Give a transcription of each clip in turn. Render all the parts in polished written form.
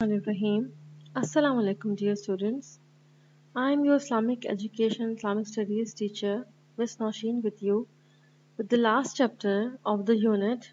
Ibrahim. Assalamu alaikum, dear students. I am your Islamic education, Islamic studies teacher, Miss Nausheen, with you with the last chapter of the unit,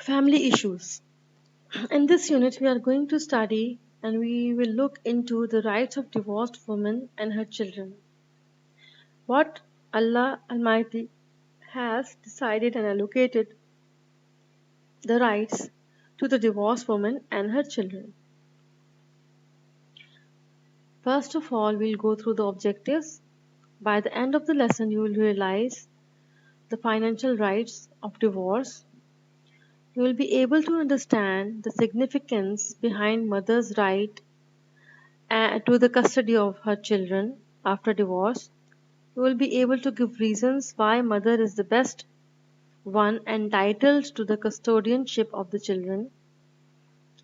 Family Issues. In this unit, we are going to study and we will look into the rights of divorced women and her children. What Allah Almighty has decided and allocated the rights to the divorced woman and her children. First of all, we'll go through the objectives. By the end of the lesson, you will realize the financial rights of divorce. You will be able to understand the significance behind mother's right to the custody of her children after divorce. You will be able to give reasons why mother is the best one entitled to the custodianship of the children.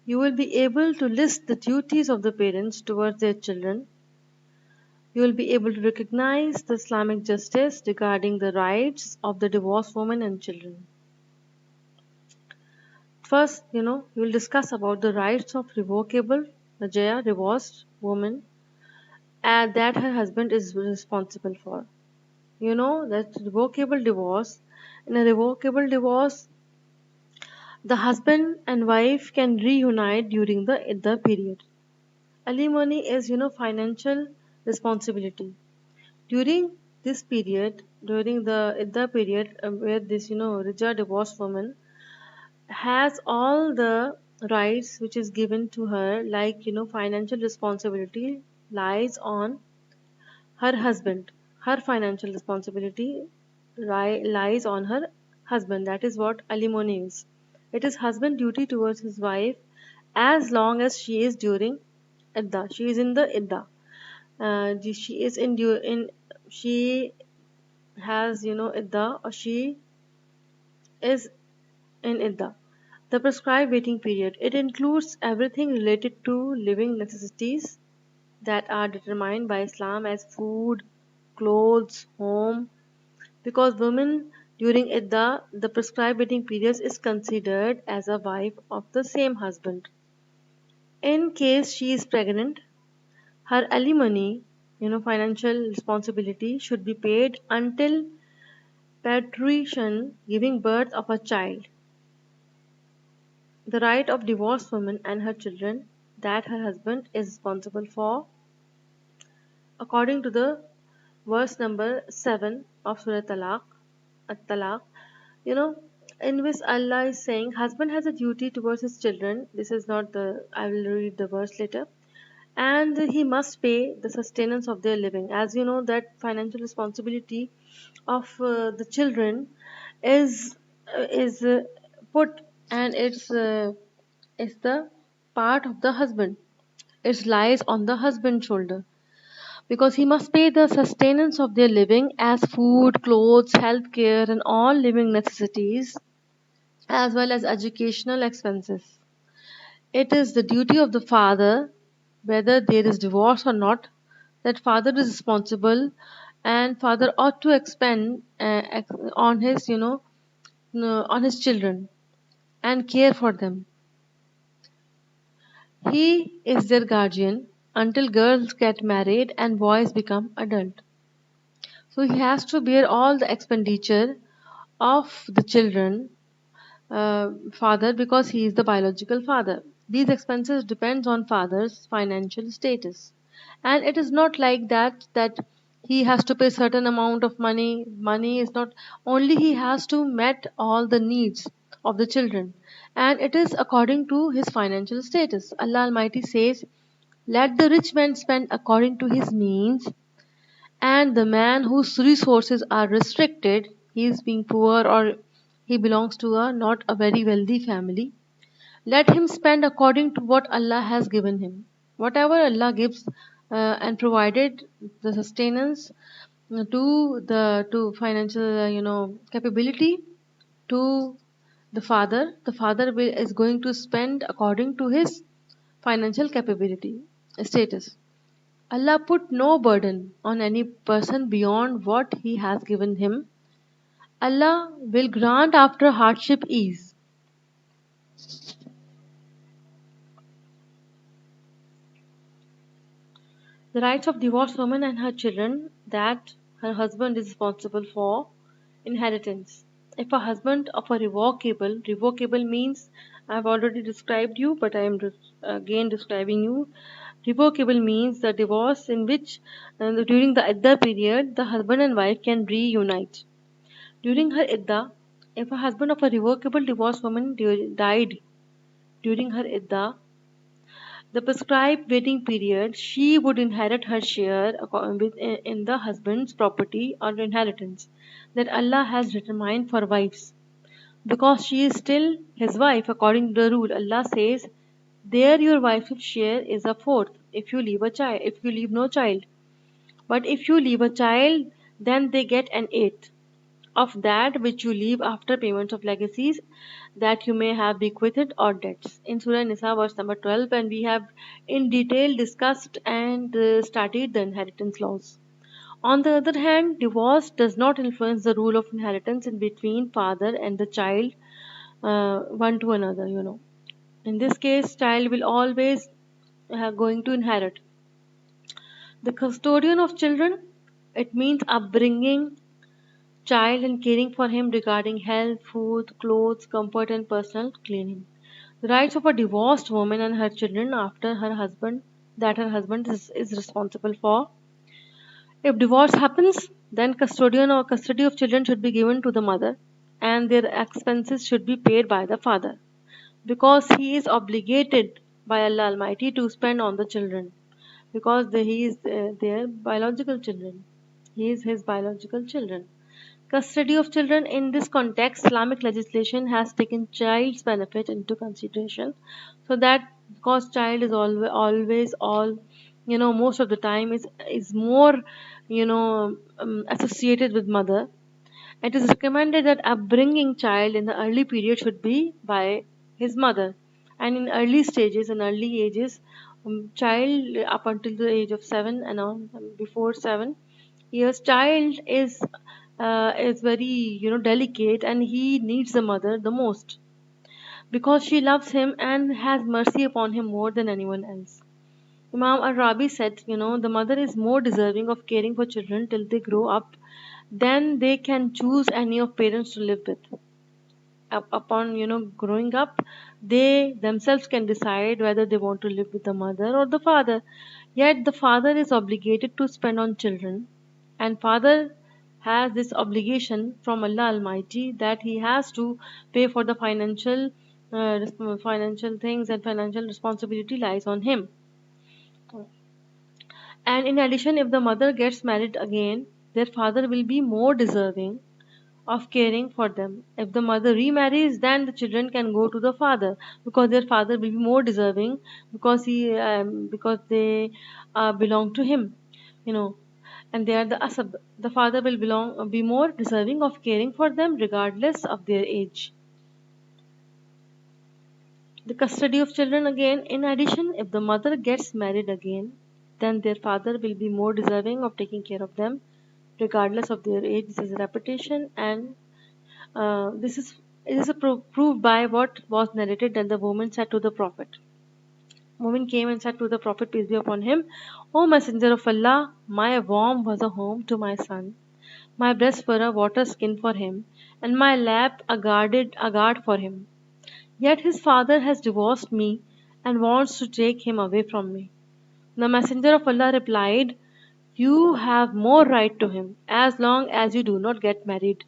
You will be able to list the duties of the parents towards their children. You will be able to recognize the Islamic justice regarding the rights of the divorced woman and children. First, you will discuss about the rights of revocable Najaya, divorced woman, and that her husband is responsible for. You know that revocable divorce, in a revocable divorce, the husband and wife can reunite during the iddah period. Alimony is, financial responsibility. During this period, during the iddah period, where this, rija divorced woman has all the rights which is given to her, like financial responsibility lies on her husband. Her financial responsibility lies on her husband. That is what alimony is. It is husband duty towards his wife as long as she is during iddah. She is in the iddah. She is in she has iddah, or she is in iddah. The prescribed waiting period. It includes everything related to living necessities that are determined by Islam as food, clothes, home. Because women during iddah, the prescribed waiting period is considered as a wife of the same husband. In case she is pregnant, her alimony, financial responsibility should be paid until patriation, giving birth of a child. The right of divorced woman and her children that her husband is responsible for, according to the verse number 7 of Surah Talaq, At-Talaq, you know, in which Allah is saying, husband has a duty towards his children. This is not I will read the verse later. And he must pay the sustenance of their living. As you know, that financial responsibility of the children is put, and it's the part of the husband. It lies on the husband's shoulder because he must pay the sustenance of their living as food, clothes, health care, and all living necessities, as well as educational expenses. It is the duty of the father, whether there is divorce or not, that father is responsible, and father ought to expend on his, on his children and care for them. He is their guardian until girls get married and boys become adult. So he has to bear all the expenditure of the children father, because he is the biological father. These expenses depends on father's financial status, and it is not like that he has to pay certain amount of money. Money is not only, he has to met all the needs of the children, and it is according to his financial status. Allah Almighty says, let the rich man spend according to his means, and the man whose resources are restricted, he is being poor or he belongs to a not a very wealthy family, let him spend according to what Allah has given him. Whatever Allah gives and provided the sustenance to financial capability to the father is going to spend according to his financial capability status. Allah put no burden on any person beyond what He has given him. Allah will grant after hardship ease. The rights of divorced woman and her children that her husband is responsible for inheritance. If a husband of a revocable means I've already described you, but I am again describing you. Revocable means the divorce in which during the iddah period the husband and wife can reunite. During her iddah, if a husband of a revocable divorced woman died during her iddah, the prescribed waiting period, she would inherit her share in the husband's property or inheritance that Allah has determined for wives. Because she is still his wife according to the rule, Allah says, there your wife's share is a fourth if you leave a child, if you leave no child. But if you leave a child, then they get an eighth of that which you leave after payment of legacies that you may have bequeathed or debts. In Surah Nisa, verse number 12, and we have in detail discussed and studied the inheritance laws. On the other hand, divorce does not influence the rule of inheritance in between father and the child one to another, you know. In this case, child will always going to inherit. The custodian of children, it means upbringing child and caring for him regarding health, food, clothes, comfort, and personal cleaning. The rights of a divorced woman and her children after her husband that her husband is responsible for. If divorce happens, then custodian or custody of children should be given to the mother and their expenses should be paid by the father because he is obligated by Allah Almighty to spend on the children because he is their biological children. He is his biological children. Custody of children in this context, Islamic legislation has taken child's benefit into consideration, so that because child is always all most of the time is more associated with mother. It is recommended that upbringing child in the early period should be by his mother, and in early stages and early ages, child up until the age of 7 and on before 7 years, child is very delicate and he needs the mother the most because she loves him and has mercy upon him more than anyone else. Imam Al-Rabi said, the mother is more deserving of caring for children till they grow up than they can choose any of parents to live with. Upon growing up, they themselves can decide whether they want to live with the mother or the father. Yet the father is obligated to spend on children, and father has this obligation from Allah Almighty that he has to pay for the financial things, and financial responsibility lies on him. And in addition, if the mother gets married again, their father will be more deserving of caring for them. If the mother remarries, then the children can go to the father because their father will be more deserving because they belong to him, you know, and they are the asab. The father will be more deserving of caring for them regardless of their age. The custody of children again, in addition, if the mother gets married again, then their father will be more deserving of taking care of them regardless of their age. This is a repetition, and this is it is a proved by what was narrated that the woman said to the Prophet. Woman came and said to the Prophet, peace be upon him, O Messenger of Allah, my womb was a home to my son, my breasts were a water skin for him, and my lap a guard for him. Yet his father has divorced me and wants to take him away from me. The Messenger of Allah replied, you have more right to him as long as you do not get married.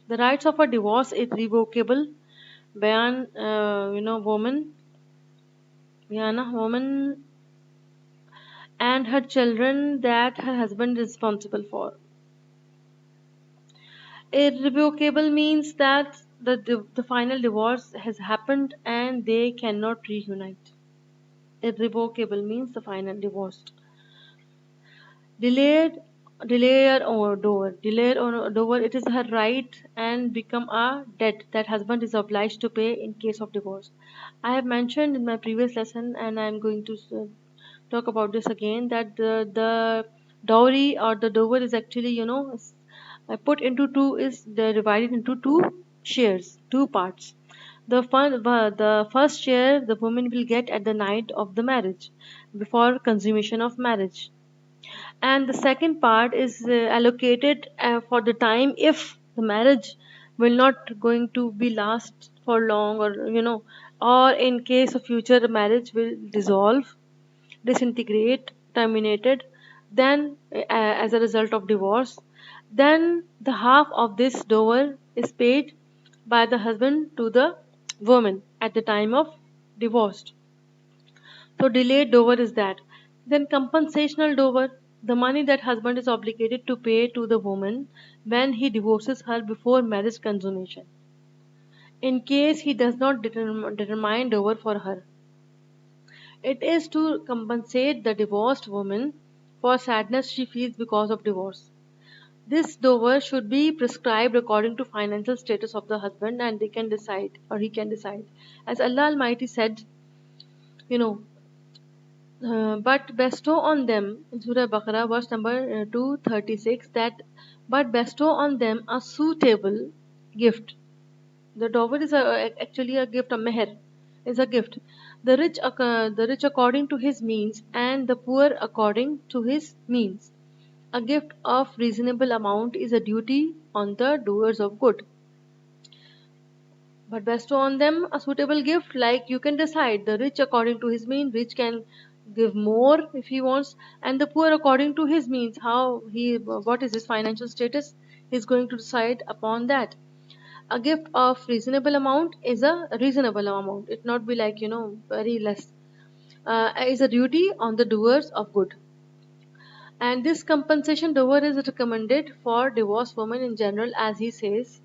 The rights of a divorce is irrevocable. Woman and her children that her husband is responsible for. Irrevocable means that the final divorce has happened and they cannot reunite. Irrevocable means the final divorce. Delayed, Delayed or dover. Delayed or dover, it is her right and become a debt that husband is obliged to pay in case of divorce. I have mentioned in my previous lesson, and I am going to talk about this again, that the dowry or the dover is actually put into two, is divided into two shares, two parts. The first share the woman will get at the night of the marriage, before consummation of marriage, and the second part is allocated for the time if the marriage will not going to be last for long, or or in case of future marriage will dissolve, disintegrate, terminated, then as a result of divorce, then the half of this dower is paid by the husband to the woman at the time of divorce. So delayed dower is that. Then compensational dower, the money that husband is obligated to pay to the woman when he divorces her before marriage consummation, in case he does not determine dower for her. It is to compensate the divorced woman for sadness she feels because of divorce. This dower should be prescribed according to financial status of the husband, and they can decide, or he can decide. As Allah Almighty said, you know, but bestow on them in Surah Baqarah, verse number 236, that but bestow on them a suitable gift. The dower is actually a gift, a meher is a gift. The rich according to his means, and the poor according to his means. A gift of reasonable amount is a duty on the doers of good. But bestow on them a suitable gift, like you can decide. The rich according to his means, rich can give more if he wants, and the poor according to his means, what is his financial status, he's going to decide upon that. A gift of reasonable amount is a reasonable amount. It not be like very less. Is a duty on the doers of good. And this compensation dower is recommended for divorced women in general, as he says.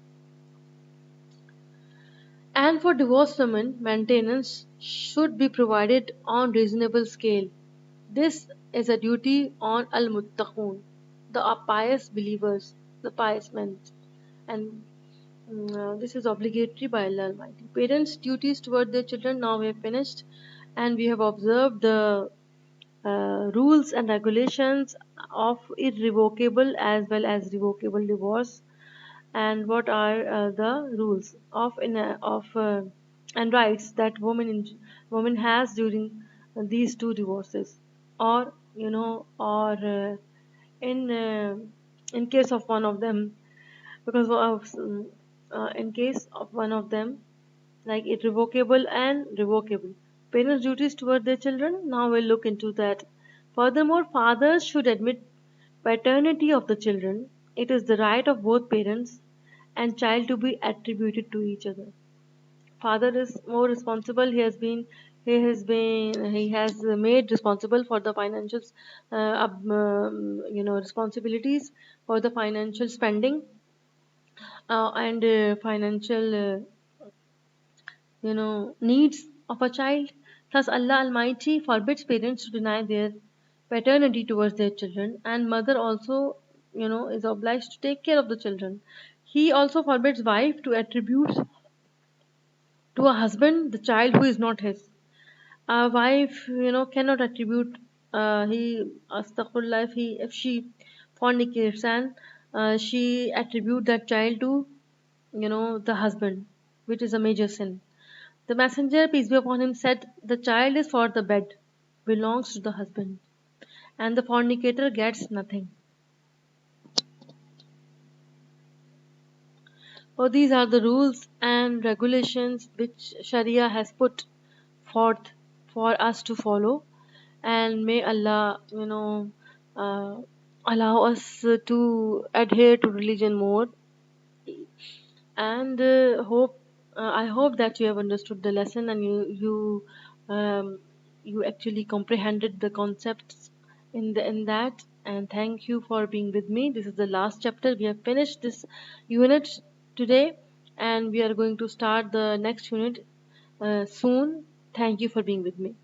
And for divorced women, maintenance should be provided on reasonable scale. This is a duty on al-muttaqun, the pious believers, the pious men, and this is obligatory by Allah Almighty. Parents' duties toward their children. Now we have finished, and we have observed the rules and regulations of irrevocable as well as revocable divorce, and what are the rules of and rights that woman has during these two divorces, or in uh, in case of one of them, because in case of one of them, like irrevocable and revocable. Parents' duties toward their children. Now we'll look into that. Furthermore, fathers should admit paternity of the children. It is the right of both parents and child to be attributed to each other. Father is more responsible. He has made responsible for the financial, responsibilities for the financial spending and financial needs of a child. Thus, Allah Almighty forbids parents to deny their paternity towards their children, and mother also, is obliged to take care of the children. He also forbids wife to attribute to a husband the child who is not his. A wife, cannot attribute astaghfirullah, if she fornicates and she attribute that child to the husband, which is a major sin. The messenger, peace be upon him, said, the child is for the bed, belongs to the husband, and the fornicator gets nothing. So these are the rules and regulations which Sharia has put forth for us to follow, and may Allah, uh, allow us to adhere to religion more, and I hope that you have understood the lesson, and you actually comprehended the concepts in that. And thank you for being with me. This is the last chapter. We have finished this unit today, and we are going to start the next unit soon. Thank you for being with me.